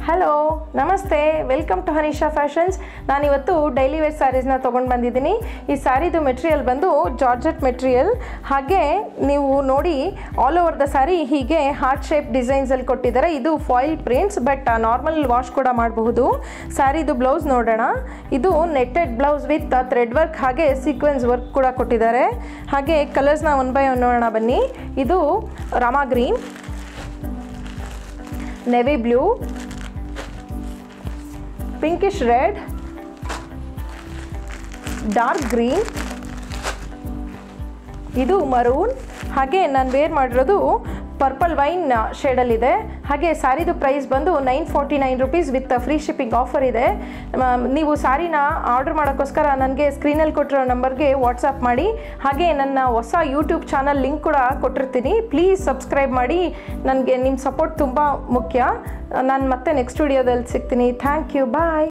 Hello ನಮಸ್ತೆ, welcome to ಹನಿಷಾ fashions. ನಾನಿವತ್ತು daily wear ಸ್ಯಾರೀಸ್ನ ತೊಗೊಂಡು ಬಂದಿದ್ದೀನಿ. ಈ ಸ್ಯಾರಿದು ಮೆಟೀರಿಯಲ್ ಬಂದು ಜಾರ್ಜೆಟ್ ಮೆಟೀರಿಯಲ್. ಹಾಗೆ ನೀವು ನೋಡಿ ಆಲ್ ಓವರ್ ದ ಸ್ಯಾರಿ ಹೀಗೆ ಹಾರ್ಟ್ ಶೇಪ್ ಡಿಸೈನ್ಸಲ್ಲಿ ಕೊಟ್ಟಿದ್ದಾರೆ. ಇದು foil prints, but normal wash ಕೂಡ ಮಾಡಬಹುದು. ಸ್ಯಾರಿದು ಬ್ಲೌಸ್ ನೋಡೋಣ. ಇದು netted blouse with thread work ಹಾಗೆ ಸೀಕ್ವೆನ್ಸ್ ವರ್ಕ್ ಕೂಡ ಕೊಟ್ಟಿದ್ದಾರೆ. ಹಾಗೆ ಕಲರ್ಸ್ನ ಒನ್ ಬೈ ಒನ್ ನೋಡೋಣ ಬನ್ನಿ. ಇದು Rama green, navy blue, pinkish red, dark green, ಇದು ಮರೂನ್. ಹಾಗೆ ನಾನು ವೇರ್ ಮಾಡಿರೋದು ಪರ್ಪಲ್ ವೈನ್ ಶೇಡಲ್ಲಿದೆ. ಹಾಗೆ ಸ್ಯಾರಿದು ಪ್ರೈಸ್ ಬಂದು 949 rupees with free shipping offer ಇದೆ. ನೀವು ಸ್ಯಾರಿನ ಆರ್ಡರ್ ಮಾಡೋಕ್ಕೋಸ್ಕರ ನನಗೆ ಸ್ಕ್ರೀನಲ್ಲಿ ಕೊಟ್ಟಿರೋ ನಂಬರ್ಗೆ ವಾಟ್ಸಪ್ ಮಾಡಿ. ಹಾಗೆ ನನ್ನ ಹೊಸ ಯೂಟ್ಯೂಬ್ ಚಾನಲ್ ಲಿಂಕ್ ಕೂಡ ಕೊಟ್ಟಿರ್ತೀನಿ. ಪ್ಲೀಸ್ ಸಬ್ಸ್ಕ್ರೈಬ್ ಮಾಡಿ. ನನಗೆ ನಿಮ್ಮ ಸಪೋರ್ಟ್ ತುಂಬ ಮುಖ್ಯ. ನಾನು ಮತ್ತೆ ನೆಕ್ಸ್ಟ್ ವಿಡಿಯೋದಲ್ಲಿ ಸಿಗ್ತೀನಿ. Thank you, bye.